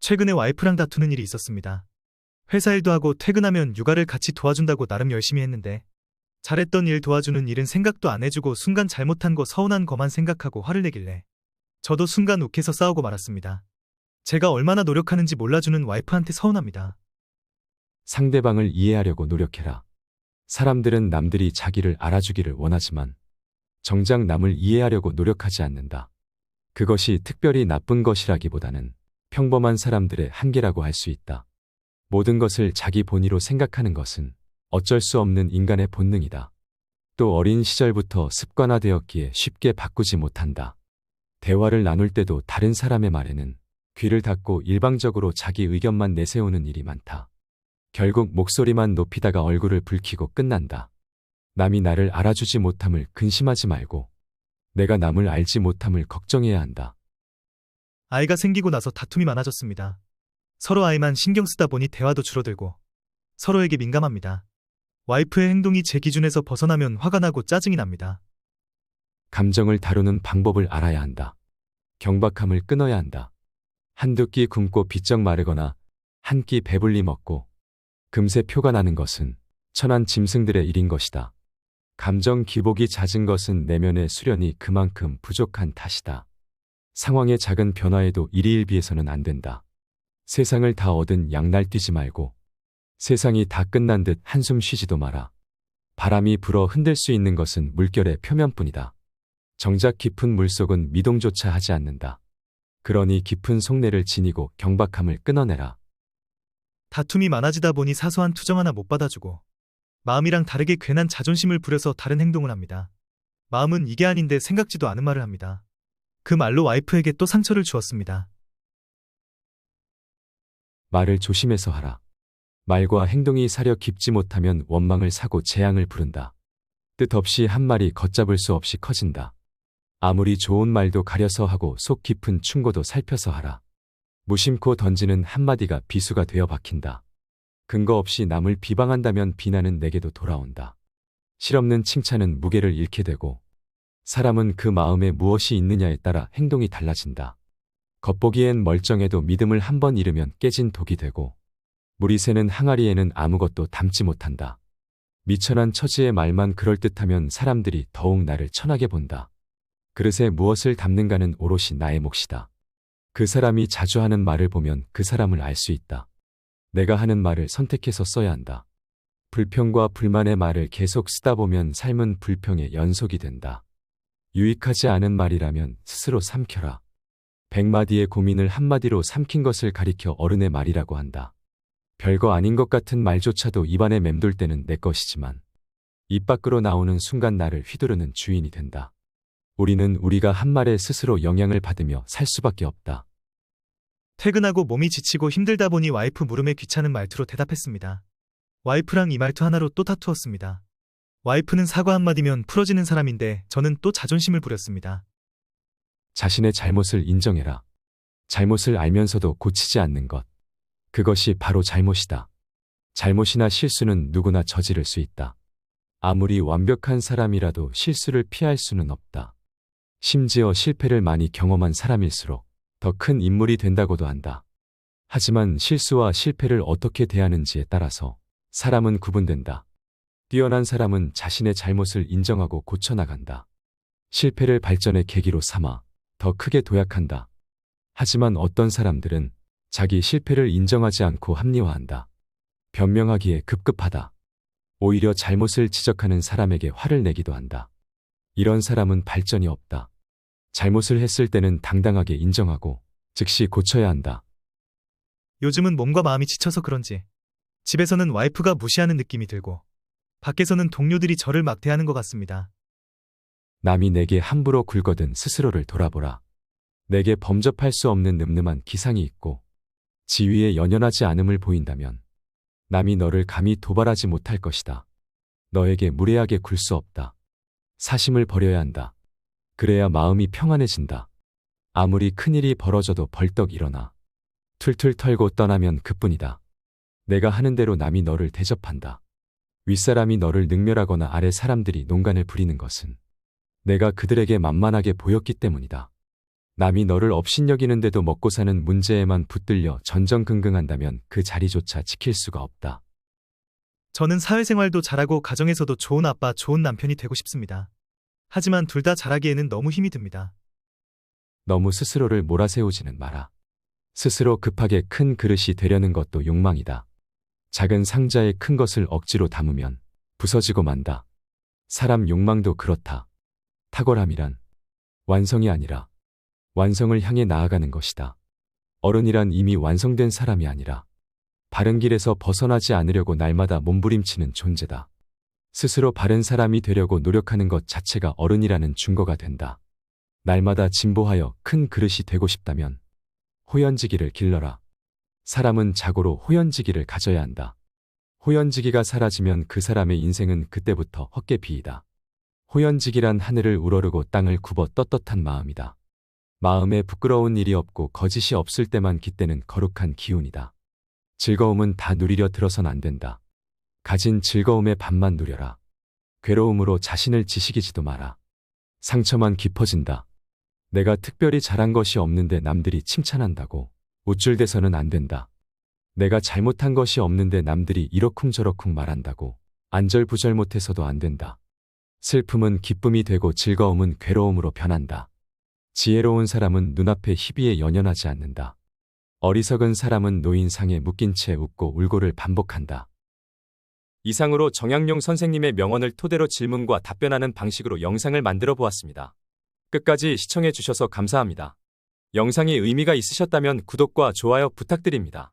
최근에 와이프랑 다투는 일이 있었습니다. 회사 일도 하고 퇴근하면 육아를 같이 도와준다고 나름 열심히 했는데 잘했던 일 도와주는 일은 생각도 안 해주고 순간 잘못한 거 서운한 거만 생각하고 화를 내길래 저도 순간 욱해서 싸우고 말았습니다. 제가 얼마나 노력하는지 몰라주는 와이프한테 서운합니다. 상대방을 이해하려고 노력해라. 사람들은 남들이 자기를 알아주기를 원하지만 정작 남을 이해하려고 노력하지 않는다. 그것이 특별히 나쁜 것이라기보다는 평범한 사람들의 한계라고 할 수 있다. 모든 것을 자기 본위로 생각하는 것은 어쩔 수 없는 인간의 본능이다. 또 어린 시절부터 습관화되었기에 쉽게 바꾸지 못한다. 대화를 나눌 때도 다른 사람의 말에는 귀를 닫고 일방적으로 자기 의견만 내세우는 일이 많다. 결국 목소리만 높이다가 얼굴을 붉히고 끝난다. 남이 나를 알아주지 못함을 근심하지 말고 내가 남을 알지 못함을 걱정해야 한다. 아이가 생기고 나서 다툼이 많아졌습니다. 서로 아이만 신경 쓰다 보니 대화도 줄어들고 서로에게 민감합니다. 와이프의 행동이 제 기준에서 벗어나면 화가 나고 짜증이 납니다. 감정을 다루는 방법을 알아야 한다. 경박함을 끊어야 한다. 한두 끼 굶고 비쩍 마르거나 한 끼 배불리 먹고 금세 표가 나는 것은 천한 짐승들의 일인 것이다. 감정 기복이 잦은 것은 내면의 수련이 그만큼 부족한 탓이다. 상황의 작은 변화에도 일희일비해서는 안 된다. 세상을 다 얻은 양 날뛰지 말고 세상이 다 끝난 듯 한숨 쉬지도 마라. 바람이 불어 흔들 수 있는 것은 물결의 표면뿐이다. 정작 깊은 물속은 미동조차 하지 않는다. 그러니 깊은 속내를 지니고 경박함을 끊어내라. 다툼이 많아지다 보니 사소한 투정 하나 못 받아주고 마음이랑 다르게 괜한 자존심을 부려서 다른 행동을 합니다. 마음은 이게 아닌데 생각지도 않은 말을 합니다. 그 말로 와이프에게 또 상처를 주었습니다. 말을 조심해서 하라. 말과 행동이 사려 깊지 못하면 원망을 사고 재앙을 부른다. 뜻없이 한 말이 걷잡을 수 없이 커진다. 아무리 좋은 말도 가려서 하고 속 깊은 충고도 살펴서 하라. 무심코 던지는 한마디가 비수가 되어 박힌다. 근거 없이 남을 비방한다면 비난은 내게도 돌아온다. 실없는 칭찬은 무게를 잃게 되고 사람은 그 마음에 무엇이 있느냐에 따라 행동이 달라진다. 겉보기엔 멀쩡해도 믿음을 한번 잃으면 깨진 독이 되고 물이 새는 항아리에는 아무것도 담지 못한다. 미천한 처지의 말만 그럴듯하면 사람들이 더욱 나를 천하게 본다. 그릇에 무엇을 담는가는 오롯이 나의 몫이다. 그 사람이 자주 하는 말을 보면 그 사람을 알 수 있다. 내가 하는 말을 선택해서 써야 한다. 불평과 불만의 말을 계속 쓰다 보면 삶은 불평의 연속이 된다. 유익하지 않은 말이라면 스스로 삼켜라. 100마디의 고민을 한마디로 삼킨 것을 가리켜 어른의 말이라고 한다. 별거 아닌 것 같은 말조차도 입안에 맴돌 때는 내 것이지만 입 밖으로 나오는 순간 나를 휘두르는 주인이 된다. 우리는 우리가 한 말에 스스로 영향을 받으며 살 수밖에 없다. 퇴근하고 몸이 지치고 힘들다 보니 와이프 물음에 귀찮은 말투로 대답했습니다. 와이프랑 이 말투 하나로 또 다투었습니다. 와이프는 사과 한마디면 풀어지는 사람인데 저는 또 자존심을 부렸습니다. 자신의 잘못을 인정해라. 잘못을 알면서도 고치지 않는 것. 그것이 바로 잘못이다. 잘못이나 실수는 누구나 저지를 수 있다. 아무리 완벽한 사람이라도 실수를 피할 수는 없다. 심지어 실패를 많이 경험한 사람일수록 더 큰 인물이 된다고도 한다. 하지만 실수와 실패를 어떻게 대하는지에 따라서 사람은 구분된다. 뛰어난 사람은 자신의 잘못을 인정하고 고쳐나간다. 실패를 발전의 계기로 삼아 더 크게 도약한다. 하지만 어떤 사람들은 자기 실패를 인정하지 않고 합리화한다. 변명하기에 급급하다. 오히려 잘못을 지적하는 사람에게 화를 내기도 한다. 이런 사람은 발전이 없다. 잘못을 했을 때는 당당하게 인정하고 즉시 고쳐야 한다. 요즘은 몸과 마음이 지쳐서 그런지 집에서는 와이프가 무시하는 느낌이 들고 밖에서는 동료들이 저를 막대하는 것 같습니다. 남이 내게 함부로 굴거든 스스로를 돌아보라. 내게 범접할 수 없는 늠름한 기상이 있고 지위에 연연하지 않음을 보인다면 남이 너를 감히 도발하지 못할 것이다. 너에게 무례하게 굴 수 없다. 사심을 버려야 한다. 그래야 마음이 평안해진다. 아무리 큰일이 벌어져도 벌떡 일어나 툴툴 털고 떠나면 그뿐이다. 내가 하는 대로 남이 너를 대접한다. 윗사람이 너를 능멸하거나 아래 사람들이 농간을 부리는 것은 내가 그들에게 만만하게 보였기 때문이다. 남이 너를 업신여기는데도 먹고 사는 문제에만 붙들려 전전긍긍한다면 그 자리조차 지킬 수가 없다. 저는 사회생활도 잘하고 가정에서도 좋은 아빠, 좋은 남편이 되고 싶습니다. 하지만 둘 다 잘하기에는 너무 힘이 듭니다. 너무 스스로를 몰아세우지는 마라. 스스로 급하게 큰 그릇이 되려는 것도 욕망이다. 작은 상자에 큰 것을 억지로 담으면 부서지고 만다. 사람 욕망도 그렇다. 탁월함이란 완성이 아니라 완성을 향해 나아가는 것이다. 어른이란 이미 완성된 사람이 아니라 바른 길에서 벗어나지 않으려고 날마다 몸부림치는 존재다. 스스로 바른 사람이 되려고 노력하는 것 자체가 어른이라는 증거가 된다. 날마다 진보하여 큰 그릇이 되고 싶다면 호연지기를 길러라. 사람은 자고로 호연지기를 가져야 한다. 호연지기가 사라지면 그 사람의 인생은 그때부터 헛개 비이다. 호연지기란 하늘을 우러르고 땅을 굽어 떳떳한 마음이다. 마음에 부끄러운 일이 없고 거짓이 없을 때만 깃대는 거룩한 기운이다. 즐거움은 다 누리려 들어선 안 된다. 가진 즐거움의 반만 누려라. 괴로움으로 자신을 지식이지도 마라. 상처만 깊어진다. 내가 특별히 잘한 것이 없는데 남들이 칭찬한다고 우쭐대서는 안 된다. 내가 잘못한 것이 없는데 남들이 이러쿵저러쿵 말한다고 안절부절 못해서도 안 된다. 슬픔은 기쁨이 되고 즐거움은 괴로움으로 변한다. 지혜로운 사람은 눈앞의 희비에 연연하지 않는다. 어리석은 사람은 노인상에 묶인 채 웃고 울고를 반복한다. 이상으로 정약용 선생님의 명언을 토대로 질문과 답변하는 방식으로 영상을 만들어 보았습니다. 끝까지 시청해 주셔서 감사합니다. 영상이 의미가 있으셨다면 구독과 좋아요 부탁드립니다.